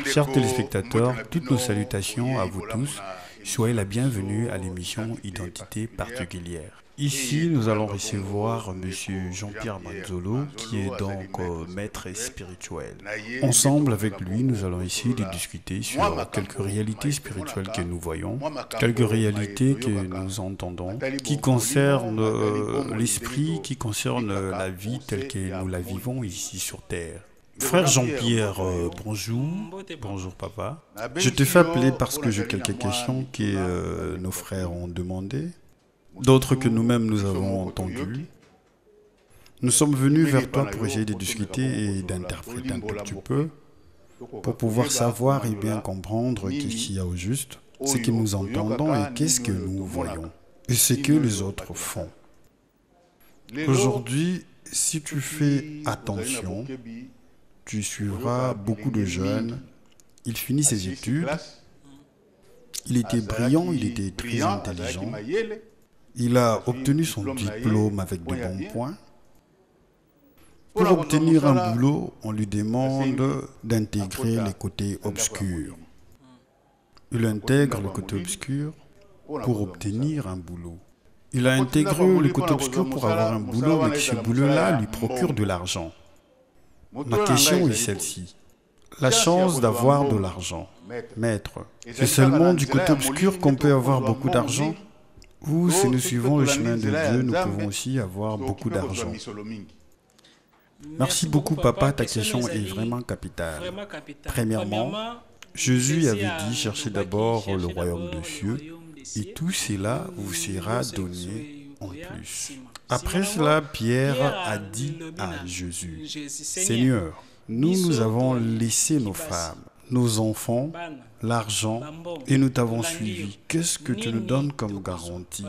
Chers téléspectateurs, toutes nos salutations à vous tous. Soyez la bienvenue à l'émission Identité particulière. Ici, nous allons recevoir M. Jean-Pierre Manzolo, qui est donc maître spirituel. Ensemble avec lui, nous allons essayer de discuter sur quelques réalités spirituelles que nous voyons, quelques réalités que nous entendons, qui concernent l'esprit, qui concernent la vie telle que nous la vivons ici sur Terre. Frère Jean-Pierre, bonjour. Bonjour papa. Je te fais appeler parce que j'ai quelques questions que nos frères ont demandées, d'autres que nous-mêmes nous avons entendues. Nous sommes venus vers toi pour essayer de discuter et d'interpréter un tout petit peu, pour pouvoir savoir et bien comprendre qu'est-ce qu'il y a au juste, ce que nous entendons et qu'est-ce que nous voyons, et ce que les autres font. Aujourd'hui, si tu fais attention, tu suivras beaucoup de jeunes. Il finit ses études. Il était brillant, il était très intelligent. Il a obtenu son diplôme avec de bons points. Pour obtenir un boulot, on lui demande d'intégrer les côtés obscurs. Il intègre le côté obscur pour obtenir un boulot. Il a intégré le côté obscur pour avoir un boulot, mais ce boulot-là lui procure de l'argent. Ma question est celle-ci. La chance d'avoir de l'argent, maître, c'est seulement du côté obscur qu'on peut avoir beaucoup d'argent? Ou si nous suivons le chemin de Dieu, nous pouvons aussi avoir beaucoup d'argent? Merci beaucoup papa, ta question est vraiment capitale. Premièrement, Jésus avait dit, cherchez d'abord le royaume des cieux, et tout cela vous sera donné en plus. Après cela, Pierre a dit à Jésus, Seigneur, nous avons laissé nos femmes, nos enfants, l'argent, et nous t'avons suivi. Qu'est-ce que tu nous donnes comme garantie?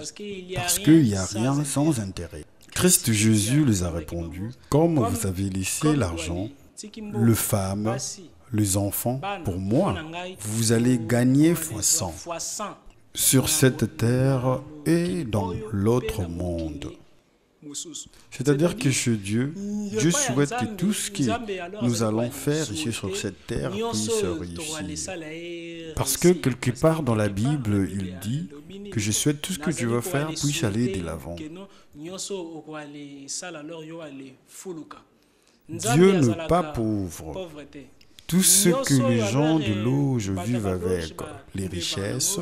Parce qu'il n'y a rien sans intérêt. Christ Jésus les a répondu, comme vous avez laissé l'argent, les femmes, les enfants, pour moi, vous allez gagner fois 100 sur cette terre et dans l'autre monde. C'est-à-dire que chez Dieu, Dieu souhaite que tout ce que nous allons faire ici sur cette terre puisse réussir. Parce que quelque part dans la Bible, il dit que je souhaite tout ce que tu vas faire puisse aller de l'avant. Dieu n'est pas pauvre. Tout ce que les gens de l'auge vivent avec, les richesses,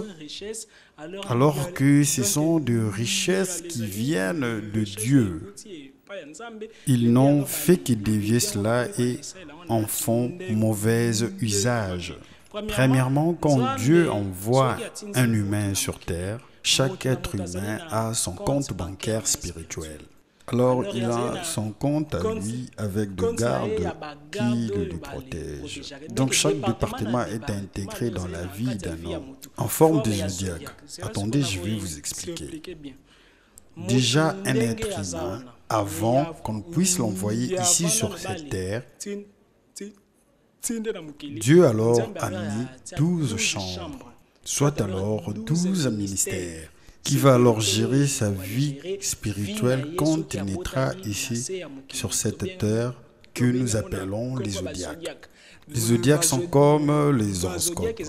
alors que ce sont des richesses qui viennent de Dieu. Ils n'ont fait que dévier cela et en font mauvais usage. Premièrement, quand Dieu envoie un humain sur terre, chaque être humain a son compte bancaire spirituel. Alors, il a son compte à lui avec des gardes qui le protègent. Donc, chaque département est intégré dans la vie d'un homme, en forme de zodiaque. Attendez, je vais vous expliquer. Déjà, un être humain, avant qu'on puisse l'envoyer ici sur cette terre, Dieu alors a mis 12 chambres, soit alors 12 ministères, qui va alors gérer sa vie spirituelle quand il naîtra ici sur cette terre que nous appelons les zodiaques. Les zodiaques sont comme les horoscopes.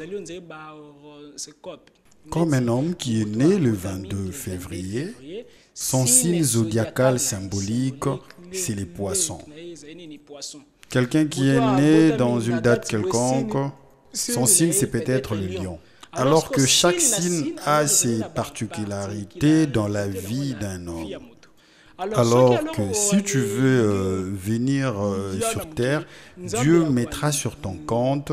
Comme un homme qui est né le 22 février, son signe zodiacal symbolique, c'est les poissons. Quelqu'un qui est né dans une date quelconque, son signe c'est peut-être le lion. Alors que chaque signe a ses particularités dans la vie d'un homme. Alors que si tu veux venir sur terre, Dieu mettra sur ton compte,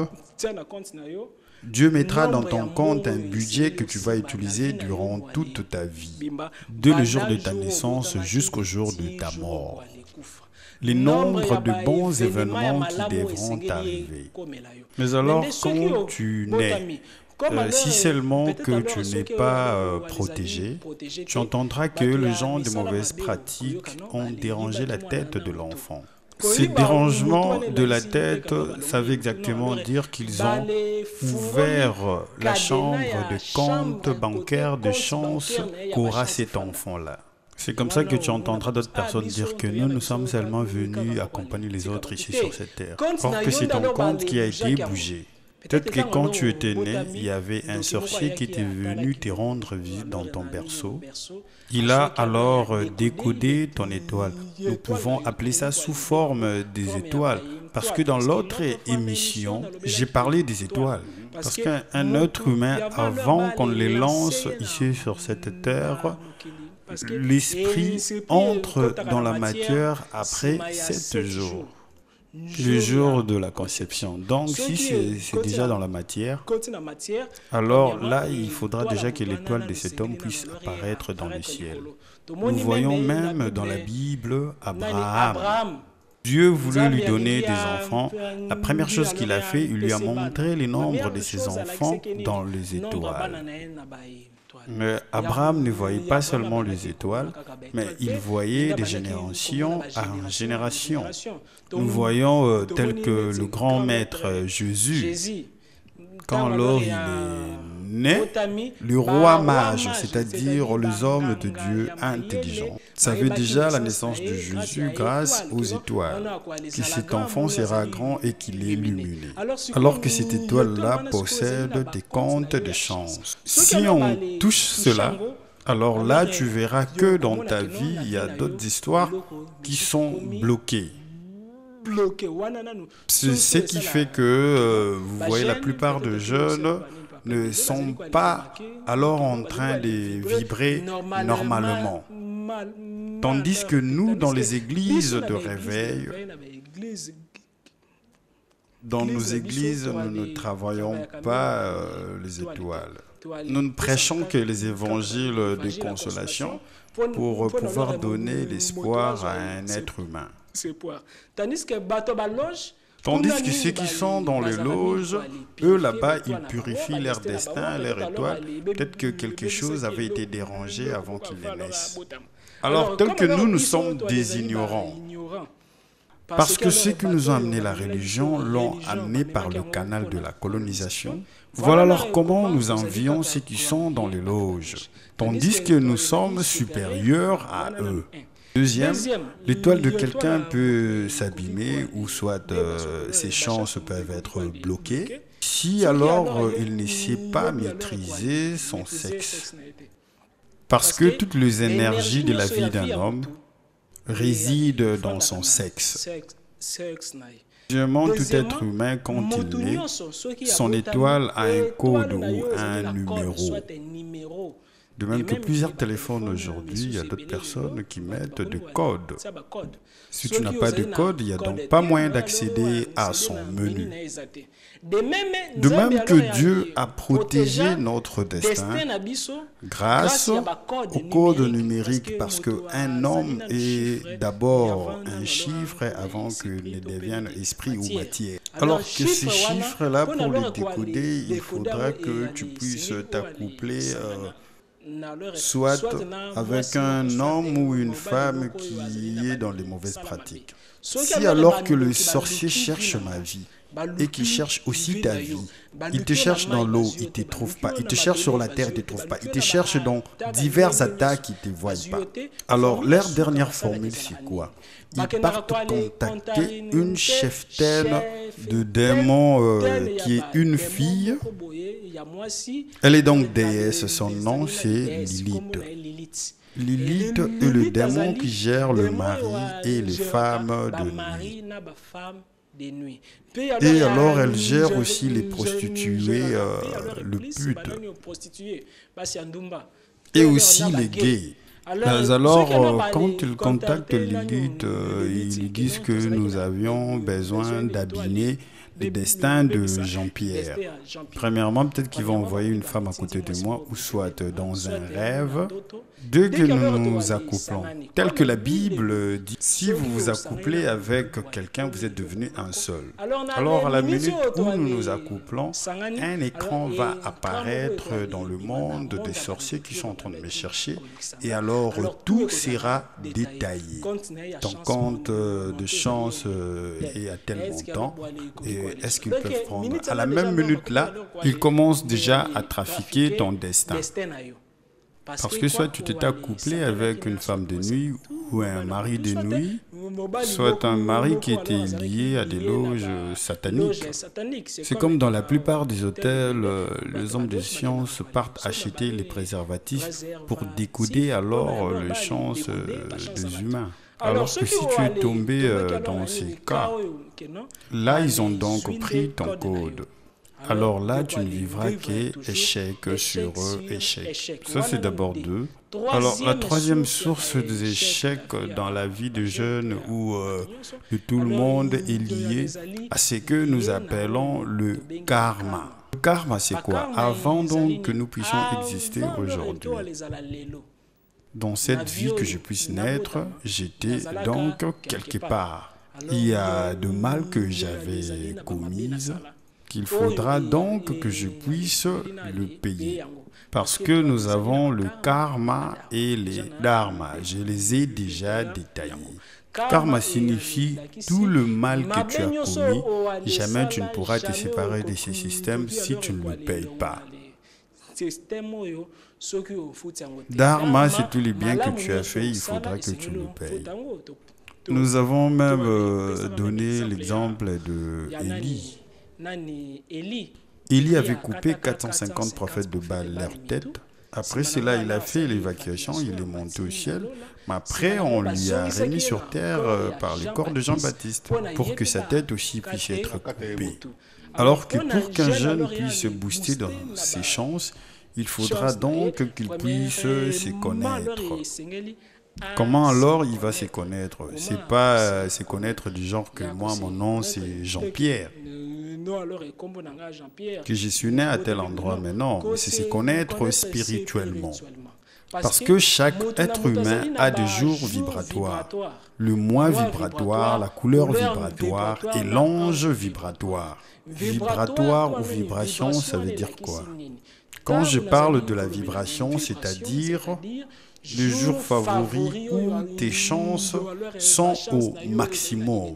Dieu mettra dans ton compte un budget que tu vas utiliser durant toute ta vie, dès le jour de ta naissance jusqu'au jour de ta mort. Les nombres de bons événements qui devront arriver. Mais alors, quand tu nais, si seulement que tu n'es pas protégé, tu entendras que les gens de mauvaises pratiques ont dérangé la tête de l'enfant. Ces dérangements de la tête, ça veut exactement dire qu'ils ont ouvert la chambre de compte bancaire de chance qu'aura cet enfant-là. C'est comme ça que tu entendras d'autres personnes dire que nous sommes seulement venus accompagner les autres ici sur cette terre. Or que c'est ton compte qui a été bougé. Peut-être que quand tu étais né, il y avait un sorcier qui était venu te rendre visite dans ton berceau. Il a alors décodé ton étoile. Nous pouvons appeler ça sous forme des étoiles. Parce que dans l'autre émission, j'ai parlé des étoiles. Parce qu'un être humain, avant qu'on les lance ici sur cette terre, l'esprit entre dans la matière après 7 jours. Le jour de la conception. Donc, si c'est déjà dans la matière, alors là, il faudra déjà que l'étoile de cet homme puisse apparaître dans le ciel. Nous voyons même dans la Bible Abraham. Dieu voulait lui donner des enfants. La première chose qu'il a fait, il lui a montré le nombre de ses enfants dans les étoiles. Mais Abraham ne voyait pas seulement les étoiles, mais il voyait de génération en génération. Nous voyons tel que le grand maître Jésus, quand alors il est né, le roi mage, c'est-à-dire les hommes de Dieu intelligents, savait déjà la naissance de Jésus grâce aux étoiles, que cet enfant sera grand et qu'il est lumineux. Alors que cette étoile-là possède des comptes de chance. Si on touche cela, alors là, tu verras que dans ta vie, il y a d'autres histoires qui sont bloquées. C'est ce qui fait que, vous voyez, la plupart des jeunes ne sont pas alors en train de vibrer normalement. Tandis que nous, dans les églises de réveil, dans nos églises, nous ne travaillons pas les étoiles. Nous ne prêchons que les évangiles de consolation pour pouvoir donner l'espoir à un être humain. Tandis que ceux qui sont dans les loges, eux là-bas, ils purifient leur destin, leur étoile. Peut-être que quelque chose avait été dérangé avant qu'ils ne naissent. Alors, tel que nous sommes des ignorants, parce que ceux qui nous ont amené la religion l'ont amené par le canal de la colonisation, voilà alors comment nous envions ceux qui sont dans les loges, tandis que nous sommes supérieurs à eux. Deuxième, l'étoile de quelqu'un peut s'abîmer ou soit ses chances peuvent être bloquées si alors il ne sait pas maîtriser son sexe. Parce que toutes les énergies de la vie d'un homme résident dans son sexe. Deuxièmement, tout être humain, quand il naît, son étoile a un code ou un numéro. De même que plusieurs téléphones aujourd'hui, il y a d'autres personnes qui mettent des codes. Si tu n'as pas de code, il n'y a donc pas moyen d'accéder à son menu. De même que Dieu a protégé notre destin grâce au code numérique, parce qu'un homme est d'abord un chiffre avant qu'il ne devienne esprit ou matière. Alors que ces chiffres-là, pour les décoder, il faudra que tu puisses t'accoupler soit avec un homme ou une femme qui est dans les mauvaises pratiques. Si alors que le sorcier cherche ma vie et qu'il cherche aussi ta vie, il te cherche dans l'eau, il ne te trouve pas. Il te cherche sur la terre, il ne te trouve pas. Il te cherche dans diverses attaques, il ne te voit pas. Alors, leur dernière formule, c'est quoi? Ils partent contacter une cheftaine de démons qui est une fille. Elle est donc déesse, son nom c'est Lilith. Lilith est le démon qui gère le mari et les femmes de nuit. Et alors elle gère aussi les prostituées, le pute, et aussi les gays. Alors, quand ils contactent Lilith, ils disent que nous avions besoin d'abîmer le destin de Jean-Pierre. Premièrement, peut-être qu'ils vont envoyer une femme à côté de moi, ou soit dans un rêve, dès que nous nous accouplons. Tel que la Bible dit, si vous vous accouplez avec quelqu'un, vous êtes devenu un seul. Alors, à la minute où nous nous accouplons, un écran va apparaître dans le monde des sorciers qui sont en train de me chercher, et alors tout sera détaillé. Ton compte de chance est à tel montant, et est-ce qu'ils peuvent prendre? À la même minute là, ils commencent déjà à trafiquer ton destin. Parce que soit tu t'es accouplé avec une femme de nuit ou un mari de nuit, soit un mari qui était lié à des loges sataniques. C'est comme dans la plupart des hôtels, les hommes de science partent acheter les préservatifs pour décoder alors les chances des humains. Alors que si tu es tombé dans ces cas, là ils ont donc pris ton code. Alors là, tu ne vivras qu'échec sur échec. Ça, c'est d'abord deux. Alors, la troisième source des échecs dans la vie de jeunes ou de tout le monde est liée à ce que nous appelons le karma. Le karma, c'est quoi? Avant donc que nous puissions exister aujourd'hui, dans cette vie que je puisse naître, j'étais donc quelque part. Il y a de mal que j'avais commis, qu'il faudra donc que je puisse le payer. Parce que nous avons le karma et les dharma. Je les ai déjà détaillés. Karma signifie tout le mal que tu as commis. Jamais tu ne pourras te séparer de ces systèmes si tu ne le payes pas. Dharma, c'est tous les biens que tu as faits, il faudra que tu le payes. Nous avons même donné l'exemple de Élie. Élie avait coupé 450 prophètes de Baal leur tête. Après cela, il a fait l'évacuation, il est monté au ciel. Mais après, on lui a remis sur terre par le corps de Jean-Baptiste pour que sa tête aussi puisse être coupée. Alors que pour qu'un jeune puisse booster dans ses chances, il faudra donc qu'il puisse se connaître. Comment alors il va se connaître? C'est pas se connaître du genre que moi, mon nom c'est Jean-Pierre, que je suis né à tel endroit, mais non, c'est se connaître spirituellement. Parce que chaque être humain a des jours vibratoires, le mois vibratoire, la couleur vibratoire et l'ange vibratoire. Vibratoire ou vibration, ça veut dire quoi? Quand je parle de la vibration, c'est-à-dire le jour favori où tes chances sont au maximum.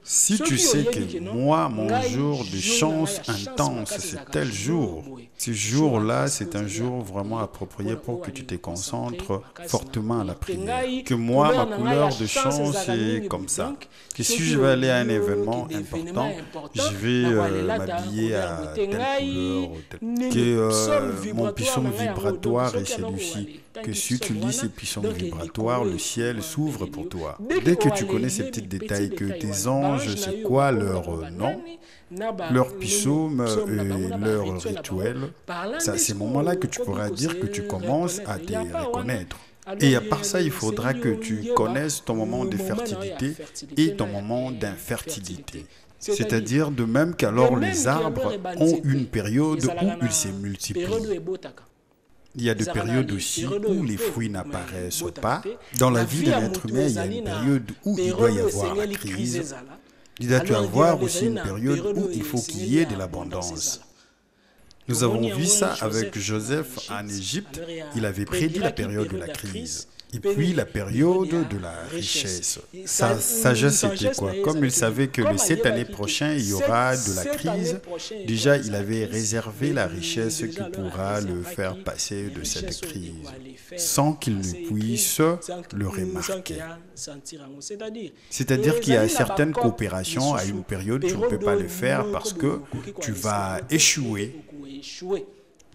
Si tu sais que moi, mon jour de chance intense, c'est tel jour, ce jour-là, c'est un jour vraiment approprié pour que tu te concentres fortement à la prière. Que moi, ma couleur de chance est comme ça. Que si je vais aller à un événement important, je vais m'habiller à telle couleur. Que mon psaume vibratoire est celui-ci. Que si tu lis ces psaumes vibratoires, le ciel s'ouvre pour toi. Dès que tu connais ces petits détails, que tes anges, c'est quoi leur nom, leur psaume et leur rituel, c'est à ces moments-là que tu pourras dire que tu commences à te reconnaître. Et à part ça, il faudra que tu connaisses ton moment de fertilité et ton moment d'infertilité. C'est-à-dire de même qu'alors les arbres ont une période où ils se multiplient. Il y a des périodes aussi où les fruits n'apparaissent pas. Dans la vie de l'être humain, il y a une période où il doit y avoir la crise. Il doit y avoir aussi une période où il faut qu'il y ait de l'abondance. Nous avons vu ça avec Joseph en Égypte. Il avait prédit la période de la crise. Et puis la période de la richesse. Sa sagesse c'était quoi? Comme il savait que cette année prochaine, il y aura de la crise, déjà il avait réservé la richesse qui pourra le faire passer de cette crise, sans qu'il ne puisse le remarquer. C'est-à-dire qu'il y a certaines coopérations, à une période, tu ne peux pas le faire parce que tu vas échouer.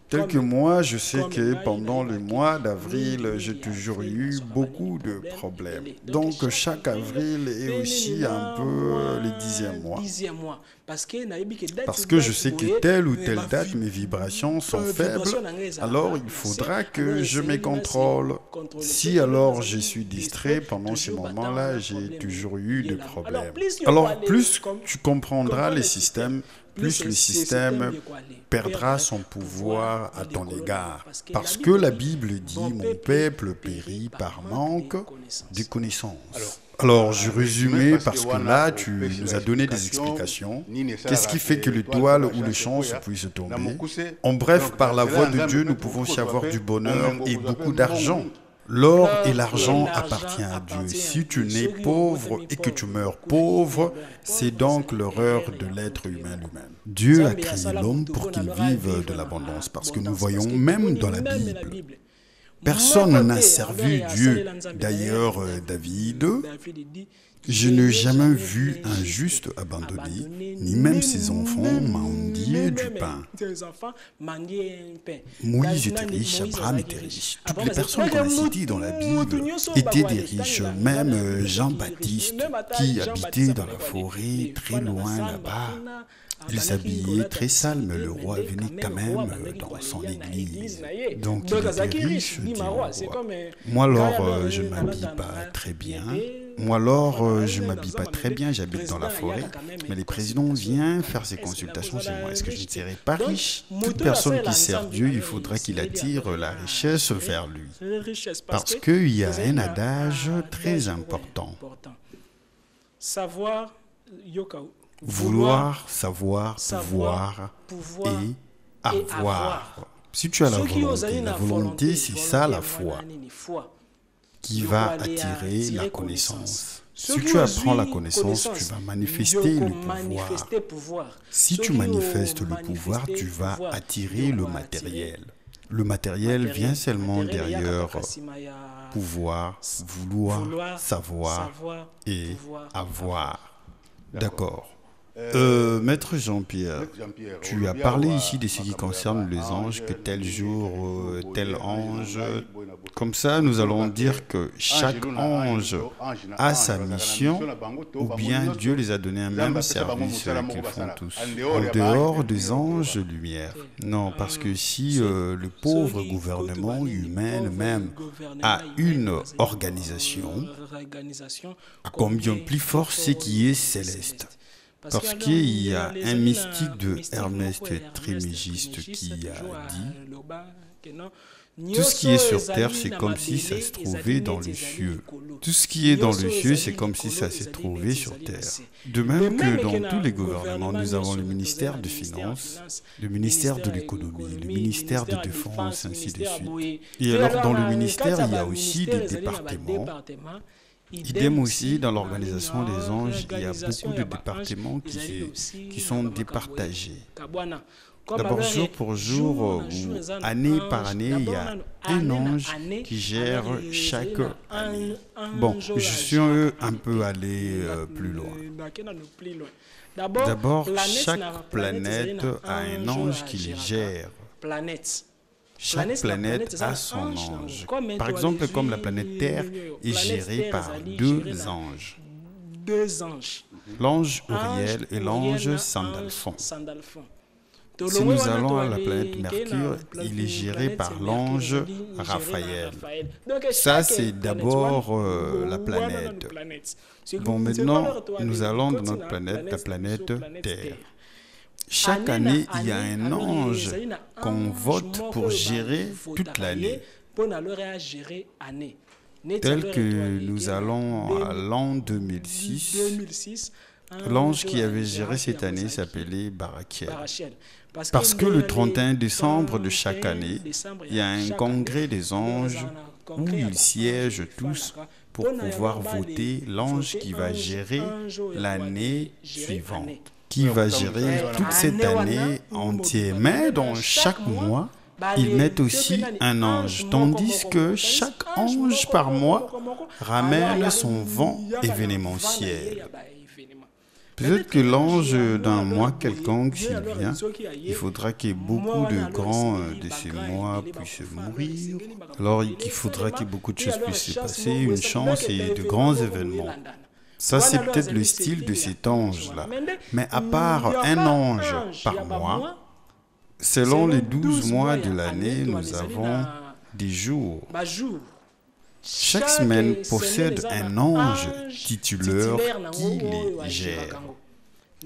Tel que moi, je sais que pendant le mois d'avril, j'ai toujours eu beaucoup de problèmes. Donc, chaque avril est aussi un peu le 10e mois. Parce que je sais que telle ou telle date, mes vibrations sont faibles, alors il faudra que je me contrôle. Si alors je suis distrait pendant ces moments-là, j'ai toujours eu des problèmes. Alors, plus tu comprendras les systèmes, plus le système perdra son pouvoir à ton égard. Parce que la Bible dit « Mon peuple périt par manque de connaissances ». Alors, je résumais parce que là, tu nous as donné des explications. Qu'est-ce qui fait que l'étoile ou les chances puissent tomber? En bref, par la voix de Dieu, nous pouvons y avoir du bonheur et beaucoup d'argent. L'or et l'argent appartiennent à Dieu. Si tu nais pauvre et que tu meurs pauvre, c'est donc l'horreur de l'être humain lui-même. Dieu a créé l'homme pour qu'il vive de l'abondance, parce que nous voyons même dans la Bible Personne n'a servi Dieu. D'ailleurs, David, je n'ai jamais vu un juste abandonné, ni même ses enfants mendier du pain. Moïse était riche, Abraham était riche. Toutes les personnes qu'on a citées dans la Bible étaient des riches. Même Jean-Baptiste, qui habitait dans la forêt, très loin là-bas, il s'habillait très sale, mais le roi venait quand même dans son église. Donc il était riche, dit le roi. Moi alors, je ne m'habille pas très bien. Moi alors, je ne m'habille pas très bien, j'habite dans la forêt. Mais les présidents viennent faire ses consultations chez moi. Est-ce que je ne serai pas riche? Toute personne qui sert Dieu, il faudra qu'il attire la richesse vers lui. Parce qu'il y a un adage très important. Vouloir, savoir, pouvoir et avoir. Si tu as la volonté, c'est ça la foi qui va attirer la connaissance. Si tu apprends la connaissance, tu vas manifester le pouvoir. Si tu manifestes le pouvoir, tu vas attirer le matériel. Le matériel vient seulement derrière pouvoir, vouloir, savoir et avoir. D'accord. Maître Jean-Pierre, tu as parlé ici de ce qui concerne les anges, que tel jour, tel ange. Comme ça, nous allons dire que chaque ange a sa mission, ou bien Dieu les a donné un même service qu'ils font tous. En dehors des anges de lumière. Non, parce que si le pauvre gouvernement humain même a une organisation, à combien plus fort ce qui est céleste. Parce qu'il y a un mystique de Hermès Trismégiste qui a dit « Tout ce qui est sur terre, c'est comme si ça se trouvait dans les cieux. Tout ce qui est dans les cieux, c'est comme si ça s'est trouvé sur terre. » De même que dans tous les gouvernements, nous avons le ministère des Finances, le ministère de l'économie, le ministère de défense, ainsi de suite. Et alors, dans le ministère, il y a aussi des départements. Idem aussi, dans l'organisation des anges, il y a beaucoup de départements qui sont départagés. D'abord, jour pour jour, ou année par année, il y a un ange qui gère chaque année. Bon, je suis un peu allé plus loin. D'abord, chaque planète a un ange qui les gère. Chaque planète a son ange. Par exemple, comme la planète Terre est gérée par deux anges. L'ange Uriel et l'ange Sandalphon. Si nous allons à la planète Mercure, il est géré par l'ange Raphaël. Ça, c'est d'abord la planète. Bon, maintenant, nous allons dans notre planète, la planète Terre. Chaque année, il y a un ange qu'on vote pour gérer toute l'année. Tel que nous allons à l'an 2006, l'ange qui avait géré cette année s'appelait Barachiel. Parce que le 31 décembre de chaque année, il y a un congrès des anges où ils siègent tous pour pouvoir voter l'ange qui va gérer l'année suivante, qui va gérer toute cette année entière. Mais dans chaque mois, ils mettent aussi un ange, tandis que chaque ange par mois ramène son vent événementiel. Peut-être que l'ange d'un mois quelconque, s'il vient, il faudra que beaucoup de grands de ces mois puissent mourir. Alors il faudra que beaucoup de choses puissent se passer, une chance et de grands événements. Ça, c'est peut-être le style de cet ange-là. Mais à part un ange par mois, selon les 12 mois de l'année, nous avons des jours. Chaque semaine possède un ange titulaire qui les gère.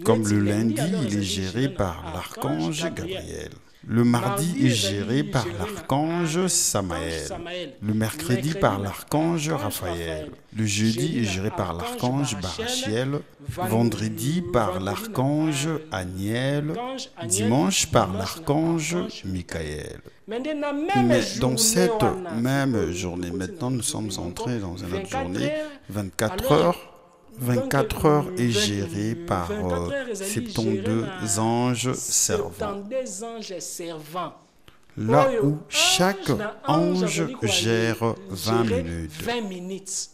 Comme le lundi, il est géré par l'archange Gabriel. Le mardi est géré par l'archange Samaël. Le mercredi par l'archange Raphaël. Le jeudi est géré par l'archange Barachiel. Vendredi par l'archange Aniel. Dimanche par l'archange Michael. Mais dans cette même journée, maintenant nous sommes entrés dans une autre journée, 24 heures. 24 heures est géré par 72 anges servants. là où chaque ange gère 20 minutes.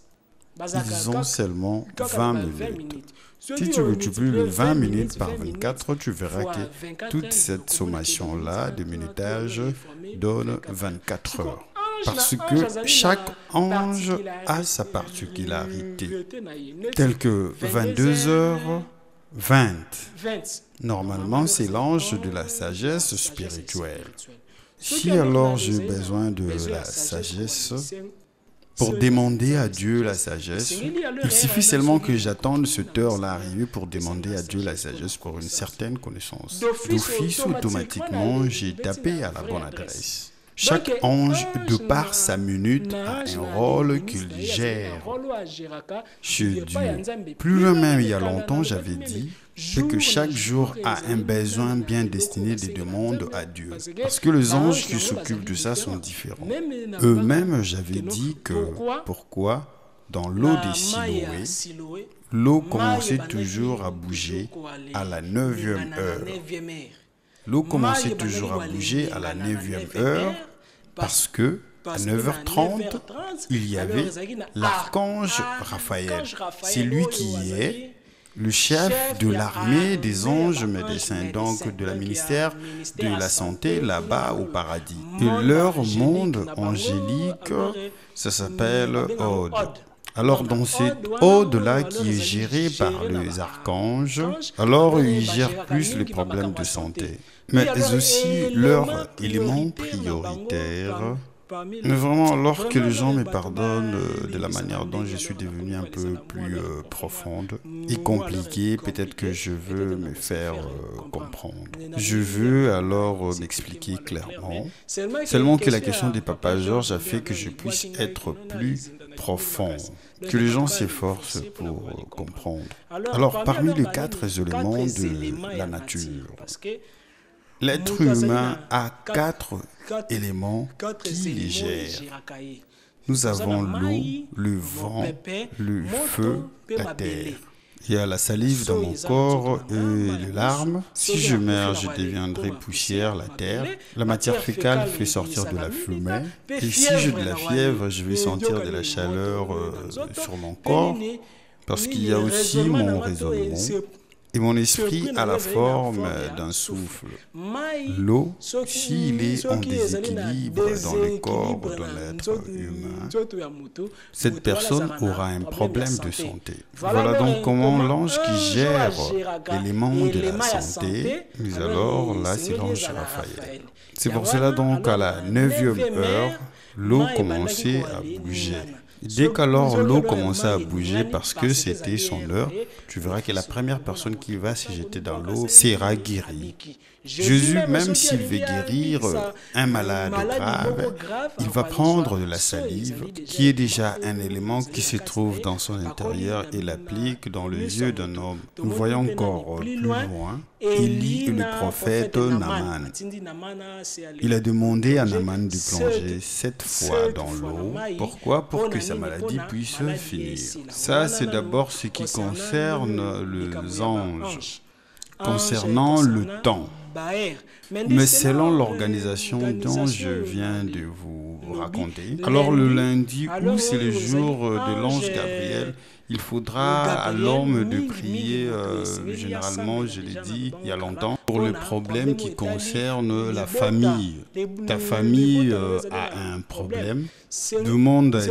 Ils ont seulement 20 minutes. Si tu multiplies le 20 minutes par 24, tu verras que toute cette sommation-là de minutage donne 24 heures. Parce que chaque ange a sa particularité, telle que 22 heures, 20. Normalement, c'est l'ange de la sagesse spirituelle. Si alors j'ai besoin de la sagesse, pour demander à Dieu la sagesse, il suffit seulement que j'attende cette heure-là arriver pour demander à Dieu la sagesse pour une certaine connaissance. D'office, automatiquement, j'ai tapé à la bonne adresse. Chaque ange, de par sa minute, a un rôle qu'il gère chez Dieu. Plus loin même, il y a longtemps, j'avais dit que chaque jour a un besoin bien destiné des demandes à Dieu. Parce que les anges qui s'occupent de ça sont différents. Eux-mêmes, j'avais dit que pourquoi dans l'eau des Siloé, l'eau commençait toujours à bouger à la 9e heure. L'eau commençait toujours à bouger à la 9e heure parce que à 9h30, il y avait l'archange Raphaël. C'est lui qui est le chef de l'armée des anges médecins, donc de la ministère de la santé là-bas au paradis. Et leur monde angélique, ça s'appelle Ode. Alors dans cette ode-là qui est gérée par les archanges, alors ils gèrent plus les problèmes de santé. Mais aussi leur élément prioritaire. Mais vraiment, alors que les gens me pardonnent de la manière dont je suis devenu un peu plus profonde et compliquée, peut-être que je veux me faire comprendre. Je veux alors m'expliquer clairement. Seulement que la question des Papa Georges a fait que je puisse être plus profond, que les gens s'efforcent pour comprendre. Alors, parmi les 4 éléments de la nature, l'être humain a 4 éléments qui les gèrent. Nous avons l'eau, le vent, le feu, la terre. Il y a la salive dans mon corps et les larmes. Si je meurs, je deviendrai poussière, la terre. La matière fécale fait sortir de la fumée. Et si j'ai de la fièvre, je vais sentir de la chaleur sur mon corps. Parce qu'il y a aussi mon raisonnement. Et mon esprit a la forme d'un souffle. L'eau, s'il est en déséquilibre dans le corps d'un être humain, cette personne aura un problème de santé. Voilà donc comment l'ange qui gère l'élément de la santé, mais alors là c'est l'ange Raphaël. C'est pour cela donc à la 9e heure, l'eau commençait à bouger. Dès qu'alors l'eau commençait à bouger parce que c'était son heure, tu verras que la première personne qui va se jeter dans l'eau sera guérie. Jésus, même s'il veut guérir un malade grave, il va prendre de la salive, qui est déjà un élément qui se trouve dans son intérieur, et l'applique dans les yeux d'un homme. Nous voyons encore plus loin, Élie et le prophète Naaman. Il a demandé à Naaman de plonger 7 fois dans l'eau. Pourquoi? Pour que sa maladie puisse finir. Ça, c'est d'abord ce qui concerne les anges. Concernant le temps. Mais selon l'organisation dont je viens de vous raconter, alors le lundi où c'est le jour de l'ange Gabriel, il faudra à l'homme de prier, généralement, je l'ai dit il y a longtemps, pour le problème qui concerne la famille. Ta famille a un problème, demande à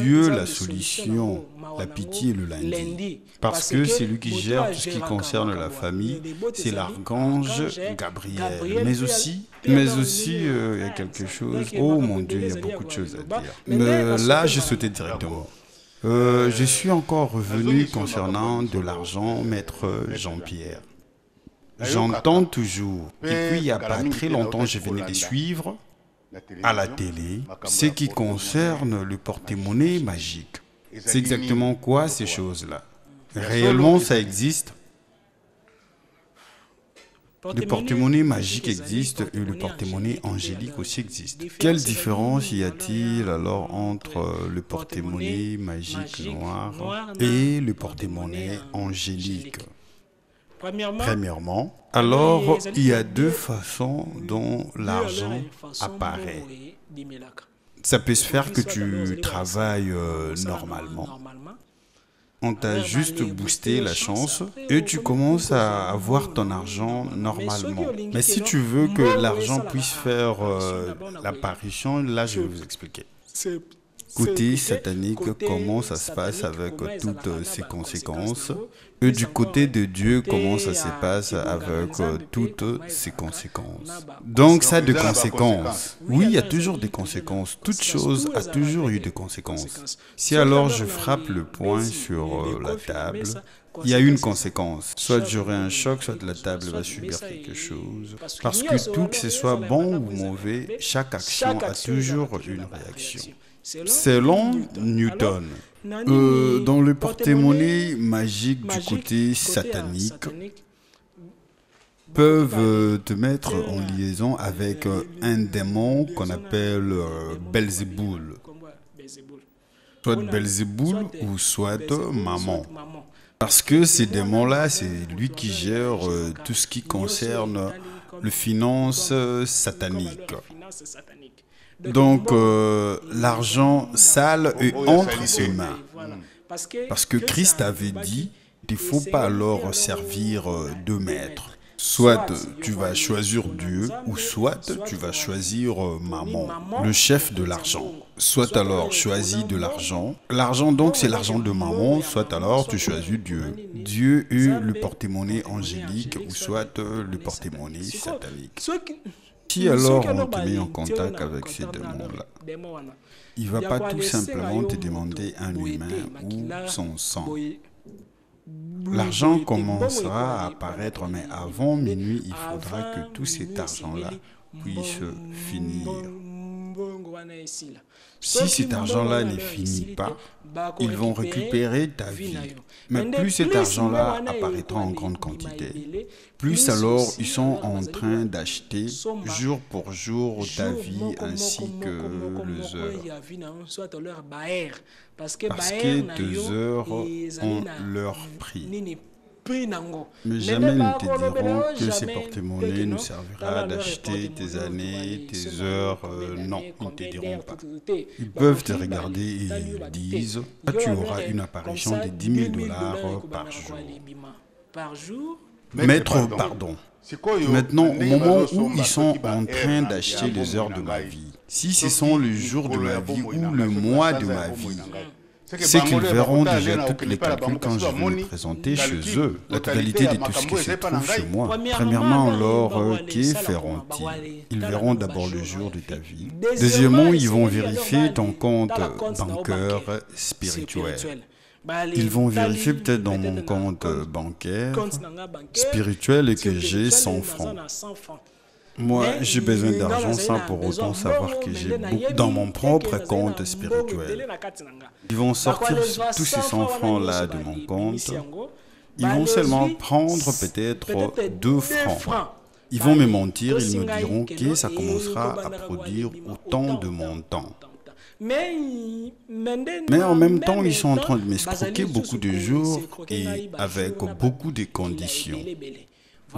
Dieu la solution, la pitié le lundi. Parce que c'est lui qui gère tout ce qui concerne la famille, c'est l'archange Gabriel. Mais aussi, il y a quelque chose, oh mon Dieu, il y a beaucoup de choses à dire. Mais là, je sautais directement. Je suis encore revenu concernant de l'argent, maître Jean-Pierre. J'entends toujours, et puis il n'y a pas très longtemps, je venais de suivre à la télé ce qui concerne le porte-monnaie magique. C'est exactement quoi ces choses-là? Réellement, ça existe? Le porte-monnaie magique existe et le porte-monnaie angélique aussi existe. Quelle différence y a-t-il alors entre le porte-monnaie magique noir et le porte-monnaie angélique? Premièrement, alors il y a deux façons dont l'argent apparaît. Ça peut se faire que tu travailles normalement. On t'a juste boosté la chance et tu commences à avoir ton argent normalement. Mais si tu veux que l'argent puisse faire l'apparition, là je vais vous expliquer. Côté satanique, comment ça se passe avec toutes ces conséquences. Et du côté de Dieu, comment ça se passe avec toutes ces conséquences. Donc ça a des conséquences. Oui, il y a toujours des conséquences. Toute chose a toujours eu des conséquences. Si alors je frappe le poing sur la table, il y a une conséquence. Soit j'aurai un choc, soit la table va subir quelque chose. Parce que tout, que ce soit bon ou mauvais, chaque action a toujours une réaction. Selon Newton, dans le porte-monnaie magique du côté satanique, peuvent te mettre en liaison avec un démon qu'on appelle Belzéboul. Soit Belzéboul ou soit Mammon. Parce que ces démons-là, c'est lui qui gère tout ce qui concerne les finances sataniques. Donc, l'argent sale est entre ses mains. Parce que Christ avait dit, il ne faut pas alors servir deux maîtres. Soit tu vas choisir Dieu, ou soit tu vas choisir Mammon, le chef de l'argent. Soit alors choisis de l'argent. L'argent donc c'est l'argent de Mammon, soit alors tu choisis Dieu. Dieu est le porte-monnaie angélique, ou soit le porte-monnaie satanique. Si alors on te met en contact avec ces démons-là, il ne va pas tout simplement te demander un humain ou son sang. L'argent commencera à apparaître, mais avant minuit, il faudra que tout cet argent-là puisse finir. Si cet argent-là ne finit pas, ils vont récupérer ta vie. Mais plus cet argent-là apparaîtra en grande quantité, plus alors ils sont en train d'acheter jour pour jour ta vie ainsi que les heures. Parce que 2 heures ont leur prix. Mais jamais ils ne te diront que ces porte-monnaies nous servira d'acheter tes années, tes heures. Non, ils ne te diront pas. Ils peuvent te regarder et ils disent tu auras une apparition de $10 000 par jour. Maître, pardon. Maintenant, au moment où ils sont en train d'acheter les heures de ma vie, si ce sont les jours de ma vie ou le mois de ma vie, c'est qu'ils verront déjà toutes les calculs quand je vais les présenter chez eux, la totalité de tout ce qui se trouve chez moi. Premièrement, alors, que feront-ils? Ils verront d'abord le jour de ta vie. Deuxièmement, ils vont vérifier ton compte bancaire spirituel. Ils vont vérifier peut-être dans mon compte bancaire spirituel et que j'ai 100 francs. Moi, j'ai besoin d'argent sans pour autant savoir que j'ai beaucoup dans mon propre compte spirituel. Ils vont sortir tous ces 100 francs-là de mon compte. Ils vont seulement prendre peut-être 2 francs. Ils vont me mentir, ils me diront que ça commencera à produire autant de montants. Mais en même temps, ils sont en train de m'escroquer beaucoup de jours et avec beaucoup de conditions.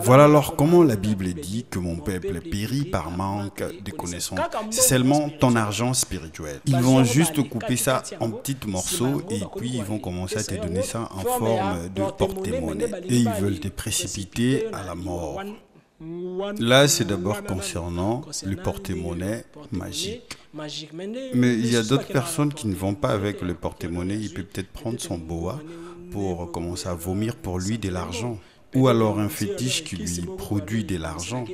Voilà alors comment la Bible dit que mon peuple périt par manque de connaissances. C'est seulement ton argent spirituel. Ils vont juste couper ça en petits morceaux et puis ils vont commencer à te donner ça en forme de porte-monnaie. Et ils veulent te précipiter à la mort. Là, c'est d'abord concernant le porte-monnaie magique. Mais il y a d'autres personnes qui ne vont pas avec le porte-monnaie. Il peut peut-être prendre son boa pour commencer à vomir pour lui de l'argent. Ou alors un fétiche qui lui produit de l'argent.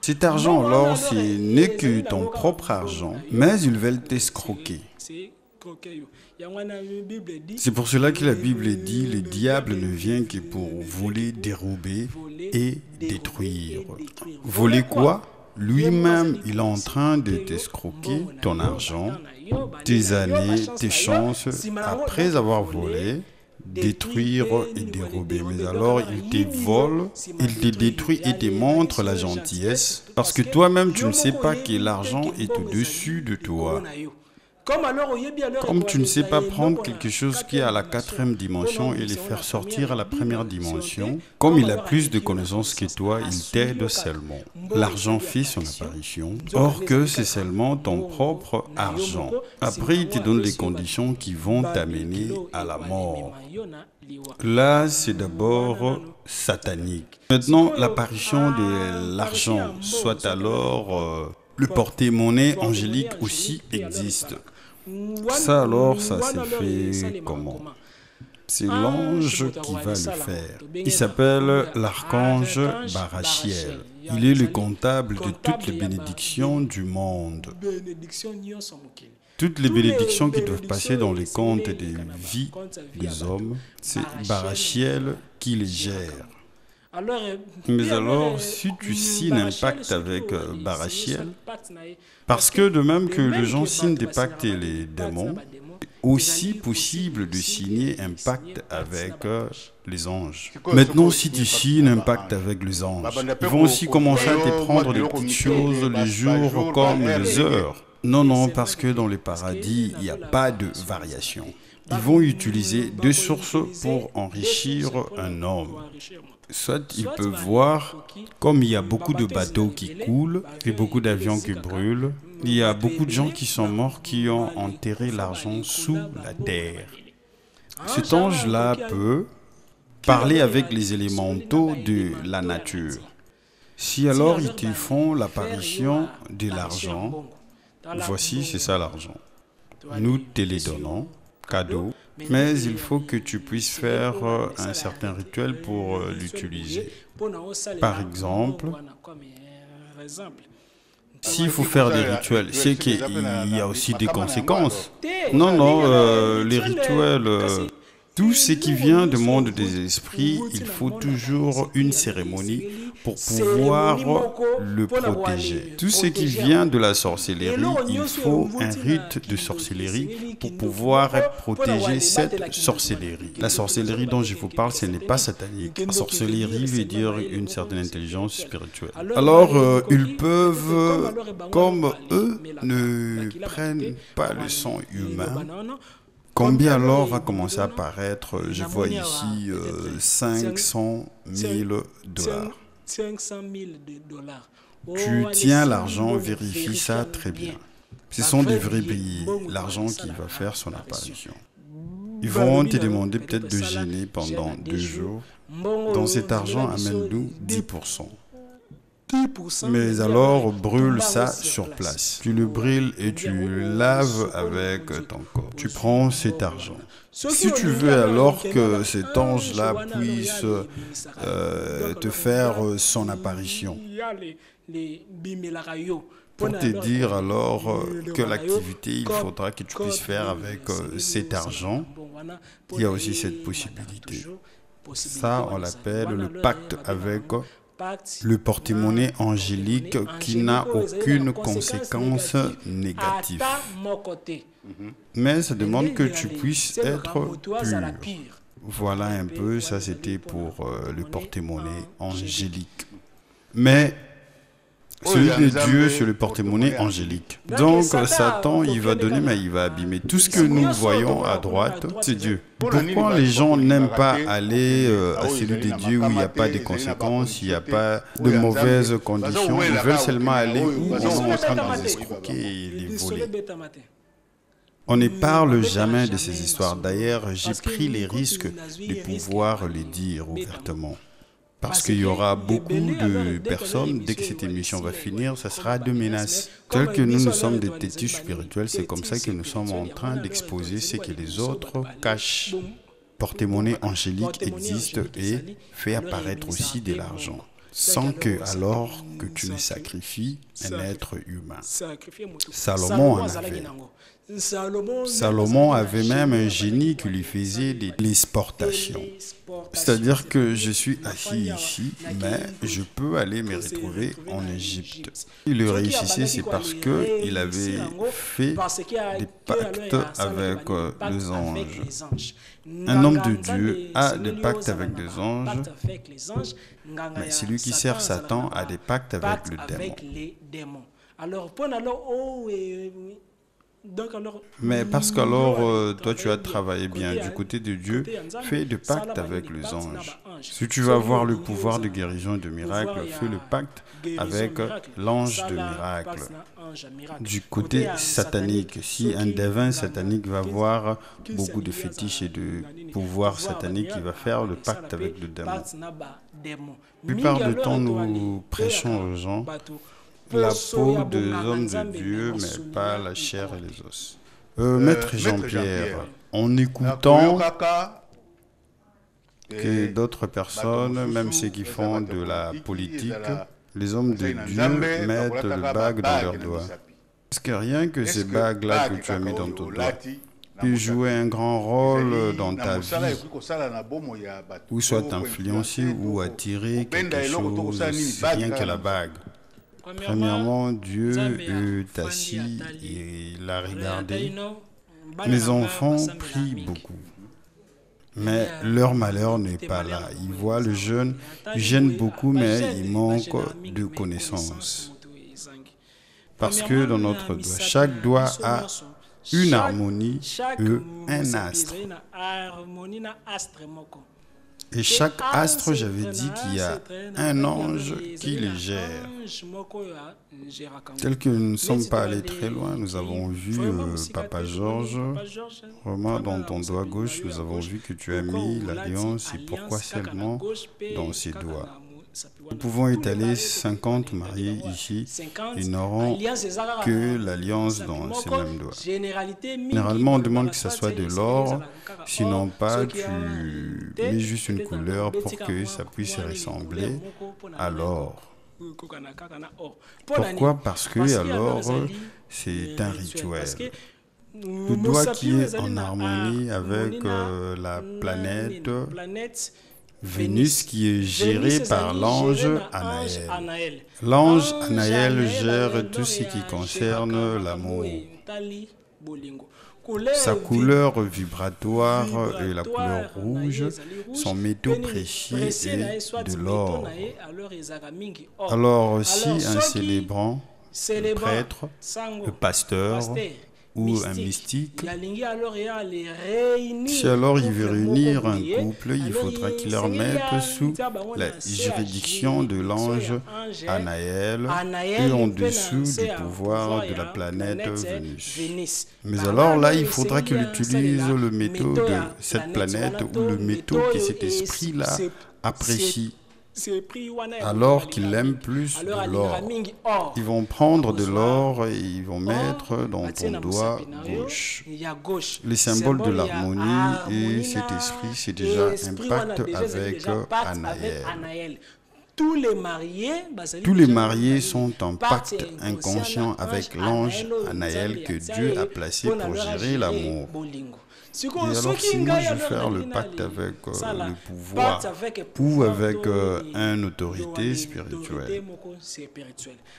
Cet argent, alors, ce n'est que ton propre argent, mais ils veulent t'escroquer. C'est pour cela que la Bible dit, le diable ne vient que pour voler, dérober et détruire. Voler quoi? Lui-même, il est en train de t'escroquer ton argent, tes années, tes chances, après avoir volé, détruire et dérober. Mais alors, il te vole, il te détruit et te montre la gentillesse. Parce que toi-même, tu ne sais pas que l'argent est au-dessus de toi. Comme tu ne sais pas prendre quelque chose qui est à la quatrième dimension et les faire sortir à la première dimension, comme il a plus de connaissances que toi, il t'aide seulement. L'argent fait son apparition, or que c'est seulement ton propre argent. Après, il te donne les conditions qui vont t'amener à la mort. Là, c'est d'abord satanique. Maintenant, l'apparition de l'argent, soit alors le porte-monnaie angélique aussi existe. Ça alors, ça s'est fait comment? C'est l'ange qui va le faire. Il s'appelle l'archange Barachiel. Il est le comptable de toutes les bénédictions du monde. Toutes les bénédictions qui doivent passer dans les comptes des vies des hommes, c'est Barachiel qui les gère. Mais alors, si tu signes un pacte avec Barachiel, parce que de même que les gens signent des pactes et les démons, aussi possible de signer un pacte avec les anges. Maintenant, si tu signes un pacte avec les anges, ils vont aussi commencer à te prendre des petites choses, les jours comme les heures. Non, non, parce que dans les paradis, il n'y a pas de variation. Ils vont utiliser deux sources pour enrichir un homme. Soit ils peuvent voir, comme il y a beaucoup de bateaux qui coulent et beaucoup d'avions qui brûlent, il y a beaucoup de gens qui sont morts qui ont enterré l'argent sous la terre. Cet ange-là peut parler avec les élémentaux de la nature. Si alors ils te font l'apparition de l'argent, voici, c'est ça l'argent. Nous te les donnons, cadeau. Mais il faut que tu puisses faire un certain rituel pour l'utiliser. Par exemple, s'il faut faire des rituels, c'est qu'il y a aussi des conséquences. Non, non, les rituels, tout ce qui vient du monde des esprits, il faut toujours une cérémonie pour pouvoir le protéger. Tout ce qui vient de la sorcellerie, il faut un rite de sorcellerie pour pouvoir protéger cette sorcellerie. La sorcellerie dont je vous parle, ce n'est pas satanique. La sorcellerie veut dire une certaine intelligence spirituelle. Alors, ils peuvent, comme eux, ne prennent pas le sang humain. Combien alors va commencer à apparaître? Je vois ici 500 000 dollars. Tu tiens l'argent, vérifie ça très bien. Ce sont des vrais billets, l'argent qui va faire son apparition. Ils vont te demander peut-être de gêner pendant 2 jours. Dans cet argent, amène-nous 10%. Mais alors, brûle ça sur place. Tu le brûles et tu le laves avec ton corps. Tu prends cet argent. Si tu veux alors que cet ange-là puisse te faire son apparition, pour te dire alors que l'activité, il faudra que tu puisses faire avec cet argent, il y a aussi cette possibilité. Ça, on l'appelle le pacte avec le porte-monnaie angélique qui n'a aucune conséquence négative. Mais ça demande que tu puisses être pur. Voilà un peu, ça c'était pour le porte-monnaie angélique. Mais celui de Dieu, c'est le porte-monnaie angélique. Donc Satan, il va donner, mais il va abîmer. Tout ce que nous voyons à droite, c'est Dieu. Pourquoi les gens n'aiment pas aller à celui de Dieu où il n'y a pas de conséquences, il n'y a pas de mauvaises conditions? Ils veulent seulement aller où on est en train de les escroquer et les voler. On ne parle jamais de ces histoires. D'ailleurs, j'ai pris les risques de pouvoir les dire ouvertement. Parce qu'il y aura beaucoup de personnes, dès que cette émission va finir, ça sera de menaces. Tel que nous sommes des têtus spirituels, c'est comme ça que nous sommes en train d'exposer ce que les autres cachent. Porte-monnaie angélique existe et fait apparaître aussi de l'argent. Sans que, alors que tu ne sacrifies un être humain. Salomon en avait. Salomon avait même un génie qui lui faisait de l'exportation. C'est-à-dire que je suis assis ici, mais je peux aller me retrouver en Égypte. Il le réussissait, c'est parce qu'il avait fait des pactes avec les anges. Un homme de Dieu a des pactes avec des anges, mais celui qui sert Satan a des pactes avec le démon. Mais parce qu'alors, toi, tu as travaillé bien du côté de Dieu, fais de pacte avec les anges. Si tu veux avoir le pouvoir de guérison et de miracle, fais le pacte avec l'ange de miracle. Du côté satanique, si un devin satanique va avoir beaucoup de fétiches et de pouvoirs sataniques, il va faire le pacte avec le démon. La plupart du temps, nous prêchons aux gens la peau des hommes de Dieu, mais pas la chair et les os. Maître Jean-Pierre, en écoutant que d'autres personnes, même ceux qui font de la politique, les hommes de Dieu mettent le bague dans leurs doigts. Est-ce que rien que ces bagues-là que tu as mis dans ton doigt peut jouer un grand rôle dans ta vie, ou soit influencer ou attirer quelque chose, rien que la bague? Premièrement, Dieu est assis et il a regardé. Mes enfants prient beaucoup, mais leur malheur n'est pas là. Ils voient le jeune, ils gênent beaucoup, mais ils manquent de connaissances. Parce que dans notre doigt, chaque doigt a une harmonie et un astre. Et chaque astre, j'avais dit qu'il y a un ange qui les gère. Tel que nous ne sommes pas allés très loin, nous avons vu Papa Georges. Vraiment, dans ton doigt gauche, nous avons vu que tu as mis l'alliance et pourquoi seulement dans ses doigts. Nous pouvons étaler 50 mariés ici et n'auront que l'alliance dans ces mêmes doigts. Généralement, on demande que ce soit de l'or, sinon pas, tu mets juste une couleur pour que ça puisse ressembler à l'or. Pourquoi? Parce que alors, c'est un rituel. Le doigt qui est en harmonie avec la planète Vénus qui est gérée par l'ange Anaël. L'ange Anaël gère tout ce qui concerne l'amour. Sa couleur vibratoire et la couleur rouge sont métaux précieux et de l'or. Alors si un célébrant, le prêtre, le pasteur ou un mystique, si alors il veut réunir un couple, il faudra qu'il leur mette sous la juridiction de l'ange Anaël et en dessous du pouvoir de la planète Vénus. Mais alors là, il faudra qu'il utilise le métaux de cette planète ou le métaux que cet esprit-là apprécie. Alors qu'il aime plus de l'or. Ils vont prendre de l'or et ils vont mettre dans ton doigt gauche. Le symbole de l'harmonie et cet esprit, c'est déjà un pacte avec Anaël. Tous les mariés sont en pacte inconscient avec l'ange Anaël que Dieu a placé pour gérer l'amour. Et alors si moi je veux faire le pacte avec le pouvoir ou avec une autorité spirituelle,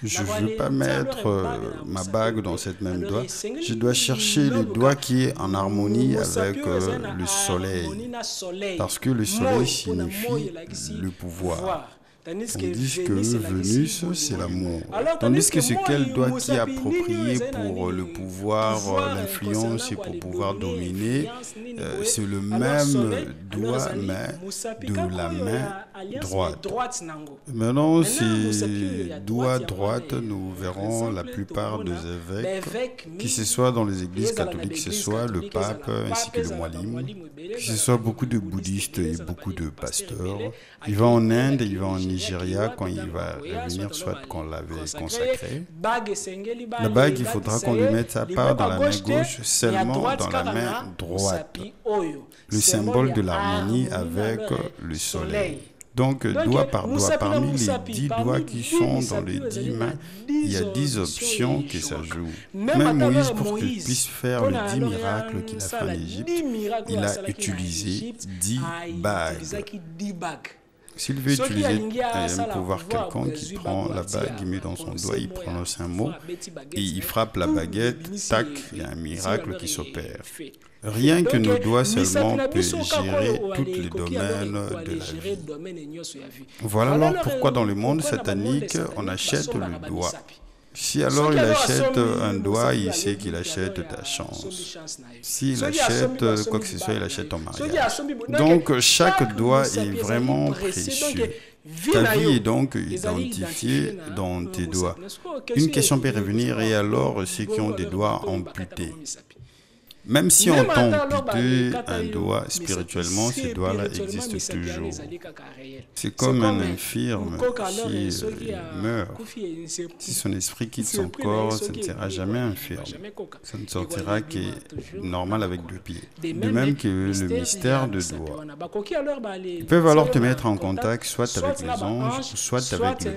je ne veux pas mettre ma bague dans cette même doigt, je dois chercher le doigt qui est en harmonie avec le soleil, parce que le soleil signifie le pouvoir. Tandis que Vénus, c'est l'amour. Tandis que c'est quel doigt qui est approprié pour le pouvoir, l'influence et pour pouvoir dominer, c'est le même doigt, mais de la main droite. Maintenant, ces doigts droites, nous verrons la plupart des évêques, que ce soit dans les églises catholiques, que ce soit le pape ainsi que le mualim, que ce soit beaucoup de bouddhistes et beaucoup de pasteurs. Il va en Inde, il va en Nigeria quand il va revenir, soit qu'on l'avait consacré. La bague, il faudra qu'on lui mette sa part dans la main gauche, seulement dans la main droite. Le symbole de l'harmonie avec le soleil. Donc, doigt par doigt, parmi les 10 doigts qui sont dans les 10 mains, il y a 10 options que ça joue. Même Moïse, pour qu'il puisse faire les 10 miracles qu'il a fait en Égypte, il a utilisé 10 bagues. S'il veut utiliser un pouvoir quelconque, il prend la bague, il met dans son doigt, il prononce un mot et il frappe la baguette, tac, il y a un miracle qui s'opère. Rien que nos doigts seulement peuvent gérer tous les domaines de la vie. Voilà alors pourquoi dans le monde satanique, on achète le doigt. Si alors il achète un doigt, il sait qu'il achète ta chance. S'il achète quoi que ce soit, il achète ton mariage. Donc chaque doigt est vraiment précieux. Ta vie est donc identifiée dans tes doigts. Une question peut revenir, et alors ceux qui ont des doigts amputés? Même si on t'a amputé un doigt, spirituellement, ces doigts-là existent toujours. C'est comme un infirme qui meurt. Si son esprit quitte son corps, ça ne sera jamais infirme. Ça ne sortira que normal avec 2 pieds. De même que le mystère de doigts. Ils peuvent alors te mettre en contact soit avec les anges, soit avec le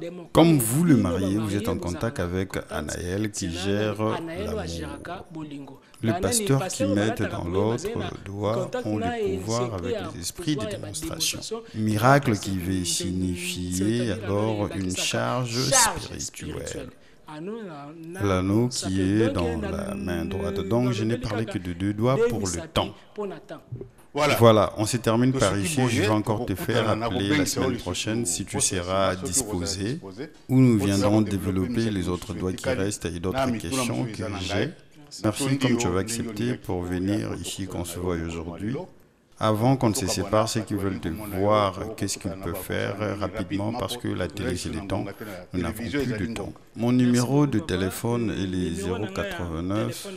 démon. Comme vous, le marié, vous êtes en contact avec Anaël qui gère l'amour. Les pasteurs qui mettent dans l'autre doigt ont le pouvoir avec les esprits de démonstration. Miracle qui veut signifier alors une charge spirituelle. L'anneau qui est dans la main droite. Donc je n'ai parlé que de 2 doigts pour le temps. Voilà, on se termine par ici. Je vais encore te faire appeler la semaine prochaine si tu seras disposé, où nous viendrons développer les autres doigts qui restent et d'autres questions que j'ai. Merci comme tu as accepté pour venir ici qu'on se voit aujourd'hui. Avant qu'on ne se sépare, ceux qui veulent te voir, qu'est-ce qu'ils peuvent faire rapidement parce que la télé c'est le temps, nous n'avons plus de temps. Mon numéro de téléphone est le 089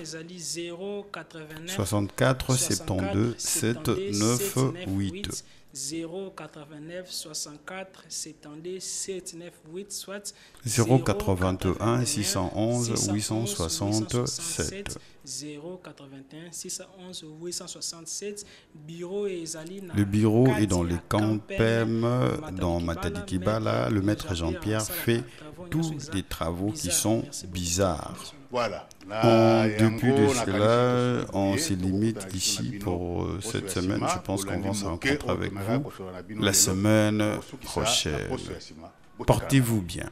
64 72 798. 089 64 72 798 soit 081 611 867. 081 611 867. Le bureau est dans le camp PEM, dans Matadi-Kibala. Le maître Jean-Pierre fait tous des travaux qui sont bizarres. Voilà. Depuis de cela, on se limite ici pour cette semaine. Je pense qu'on va se rencontrer avec vous la semaine prochaine. Portez-vous bien.